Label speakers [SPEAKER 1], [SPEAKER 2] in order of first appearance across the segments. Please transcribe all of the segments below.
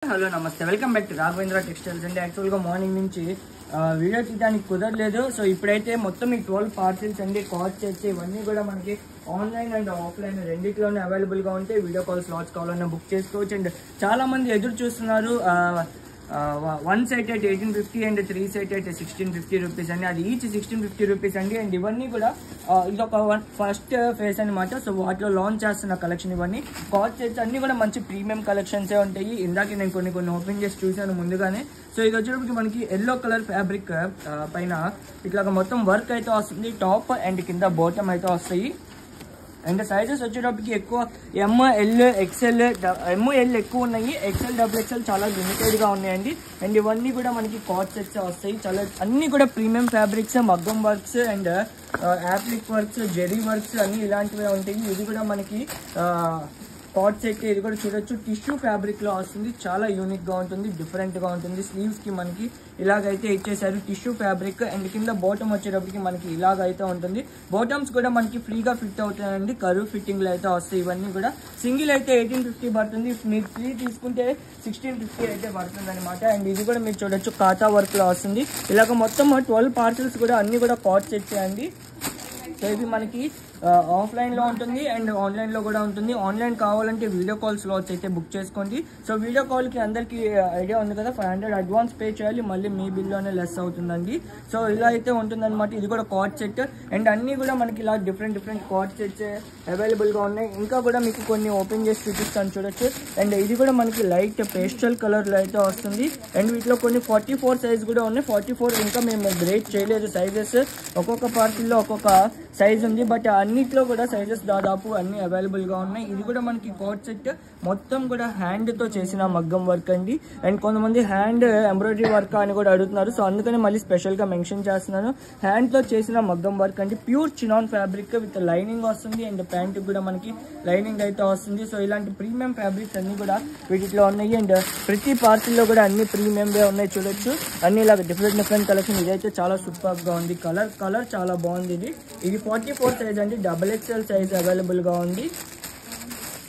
[SPEAKER 1] Hello నమస్తే welcome back to Raghavendra textiles అండి. యాక్చువల్గా మార్నింగ్ నుంచి వీడియో తీయడానికి కుదరలేదు. సో ఇప్పుడైతే మొత్తం ఈ 12 పార్సిల్స్ అండి కార్డ్ చేసి ఇవన్నీ కూడా మనకి ఆన్లైన్ అండ్ ఆఫ్లైన్ రెండింటిలోనే అవైలబుల్గా ఉంటాయి. వీడియో కాల్ స్లాట్స్ కావాలన్నా బుక్ చేసుకోవచ్చు. అండ్ చాలా మంది ఎదురు చూస్తున్నారు. 1 set at 1850 and 3 set at 1650 rupees అండి. అది ఈచ్ 1650 రూపీస్ అండి. అండ్ ఇవన్నీ కూడా ఇది ఒక ఫస్ట్ ఫేస్ అనమాట. సో వాటిలో లాంచ్ చేస్తున్న కలెక్షన్ ఇవన్నీ కార్డ్ సెట్స్ అన్ని కూడా మంచి ప్రీమియం కలెక్షన్సే ఉంటాయి. ఇందాక నేను కొన్ని ఓపెన్ చేసి చూసాను ముందుగానే. సో ఇది వచ్చేటప్పటికి మనకి ఎల్లో కలర్ ఫ్యాబ్రిక్ పైన ఇట్లాగా మొత్తం వర్క్ అయితే వస్తుంది. టాప్ అండ్ కింద బాటమ్ అయితే వస్తాయి. అండ్ సైజెస్ వచ్చేటప్పటికి ఎక్కువ ML XL ML ఎక్కువ ఉన్నాయి. XL XXL చాలా లిమిటెడ్గా ఉన్నాయండి. అండ్ ఇవన్నీ కూడా మనకి కార్డ్ సెట్స్ వస్తాయి. చాలా అన్ని కూడా ప్రీమియం ఫ్యాబ్రిక్స్, మగ్గం works and applique works, zari works అన్ని ఇలాంటివి ఉంటాయి. ఇది కూడా మనకి కార్డ్ సెట్. ఇది కూడా చూడొచ్చు టిష్యూ ఫ్యాబ్రిక్ లో వస్తుంది. చాలా యూనిక్ గా ఉంటుంది, డిఫరెంట్ గా ఉంటుంది. స్లీవ్స్ కి మనకి ఇలాగైతే ఇచ్చేసారు టిష్యూ ఫ్యాబ్రిక్. అండ్ కింద బాటమ్ వచ్చేటప్పటికి మనకి ఇలాగైతే ఉంటుంది. బాటమ్స్ కూడా మనకి ఫ్రీగా ఫిట్ అవుతాయండి. కర్వ్ ఫిట్టింగ్ లో అయితే వస్తాయి. ఇవన్నీ కూడా సింగిల్ అయితే 1850 పడుతుంది. మీరు 3 తీసుకుంటే 1650 అయితే పడుతుంది అనమాట. అండ్ ఇది కూడా మీరు చూడొచ్చు కాతా వర్క్ లో వస్తుంది. ఇలాగ మొత్తం 12 పార్సల్స్ కూడా అన్ని కూడా కార్డ్ సెట్స్ అండి. సో ఇది మనకి ఆఫ్లైన్ లో ఉంటుంది అండ్ ఆన్లైన్ లో కూడా ఉంటుంది. ఆన్లైన్ కావాలంటే వీడియో కాల్ స్లాట్స్ అయితే బుక్ చేసుకోండి. సో వీడియో కాల్ కి అందరికి ఐడియా ఉంది కదా, 500 అడ్వాన్స్ పే చేయాలి, మళ్ళీ మీ బిల్లోనే లెస్ అవుతుందండి. సో ఇలా అయితే ఉంటుంది అనమాట. ఇది కూడా కార్డ్ సెట్. అండ్ అన్ని కూడా మనకి ఇలా డిఫరెంట్ కార్డ్ సెట్స్ అవైలబుల్ గా ఉన్నాయి. ఇంకా కూడా మీకు కొన్ని ఓపెన్ చేసి చూపిస్తాను చూడొచ్చు. అండ్ ఇది కూడా మనకి లైట్ పేస్టల్ కలర్ లో అయితే వస్తుంది. అండ్ వీటిలో కొన్ని 44 సైజ్ కూడా ఉన్నాయి. 44 ఇంకా మేము గ్రేడ్ చేయలేదు సైజెస్. ఒక్కొక్క పార్సిల్లో ఒక్కొక్క సైజ్ ఉంది. బట్ అన్నిట్లో కూడా సైజెస్ దాదాపు అన్ని అవైలబుల్ గా ఉన్నాయి. ఇది కూడా మనకి కార్డ్ సెట్ మొత్తం కూడా హ్యాండ్ తో చేసిన మగ్గం వర్క్ అండి. అండ్ కొంతమంది హ్యాండ్ ఎంబ్రాయిడరీ వర్క్ అని కూడా అడుగుతున్నారు. సో అందుకని మళ్ళీ స్పెషల్ గా మెన్షన్ చేస్తున్నాను. హ్యాండ్ తో చేసిన మగ్గం వర్క్ అండి. Pure chinon fabric with lining వస్తుంది. అండ్ ప్యాంట్ కూడా మనకి లైనింగ్ అయితే వస్తుంది. సో ఇలాంటి ప్రీమియం ఫ్యాబ్రిక్స్ అన్ని కూడా వీటిలో ఉన్నాయి. అండ్ ప్రతి పార్సిల్ లో కూడా అన్ని ప్రీమియం గా ఉన్నాయి చూడొచ్చు. అన్ని ఇలాగ డిఫరెంట్ కలెక్షన్. ఇదైతే చాలా సూపర్ గా ఉంది. కలర్ చాలా బాగుంది. ఇది 44 సైజ్ అండి. XXL సైజ్ అవైలబుల్ గా ఉంది.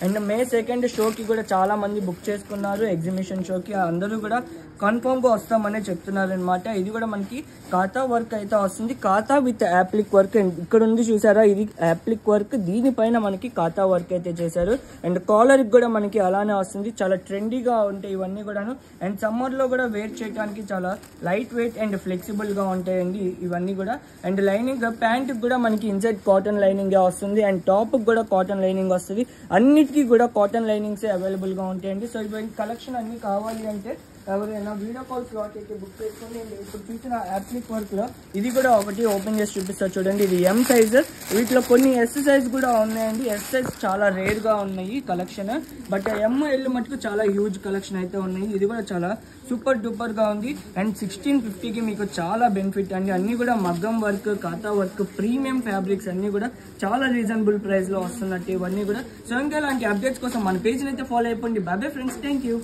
[SPEAKER 1] అండ్ May 2 షోకి కూడా చాలా మంది బుక్ చేసుకున్నారు. ఎగ్జిబిషన్ షోకి అందరూ కూడా కన్ఫర్మ్ గా వస్తామనే చెప్తున్నారు అనమాట. ఇది కూడా మనకి కాతా వర్క్ అయితే వస్తుంది. కాతా విత్ యాప్లిక్ వర్క్. అండ్ ఇక్కడ ఉంది చూసారా, ఇది యాప్లిక్ వర్క్. దీనిపైన మనకి కాతా వర్క్ అయితే చేశారు. అండ్ కాలర్ కూడా మనకి అలానే వస్తుంది. చాలా ట్రెండీగా ఉంటాయి ఇవన్నీ కూడాను. అండ్ సమ్మర్ లో కూడా వేర్ చేయడానికి చాలా లైట్ వెయిట్ అండ్ ఫ్లెక్సిబుల్ గా ఉంటాయండి ఇవన్నీ కూడా. అండ్ లైనింగ్ ప్యాంట్ కూడా మనకి ఇన్సైడ్ కాటన్ లైనింగ్ వస్తుంది. అండ్ టాప్ కూడా కాటన్ లైనింగ్ వస్తుంది. అన్నిటికీ కూడా కాటన్ లైనింగ్స్ అవైలబుల్ గా ఉంటాయండి. సో ఇవన్నీ కలెక్షన్ అన్ని కావాలి అంటే ఎవరైనా వీడియో కాల్ స్లాట్ అయితే బుక్ చేసుకోండి. ఇప్పుడు చూసిన యాప్లిక్ వర్క్ లో ఇది కూడా ఒకటి ఓపెన్ చేసి చూపిస్తారు చూడండి. ఇది M సైజ్. వీటిలో కొన్ని S సైజ్ కూడా ఉన్నాయండి. S సైజ్ చాలా రేర్ గా ఉన్నాయి కలెక్షన్. బట్ ML మటుకు చాలా హ్యూజ్ కలెక్షన్ అయితే ఉన్నాయి. ఇది కూడా చాలా సూపర్ డూపర్ గా ఉంది. అండ్ 1650కి మీకు చాలా బెనిఫిట్ అండి. అన్ని కూడా మగ్గం వర్క్, కాతా వర్క్, ప్రీమియం ఫ్యాబ్రిక్స్ అన్ని కూడా చాలా రీజనబుల్ ప్రైస్ లో వస్తున్నట్టు ఇవన్నీ కూడా. సో ఇంకా ఇలాంటి అప్డేట్స్ కోసం మన పేజ్ అయితే ఫాలో అయిపోండి. Bye friends, thank you.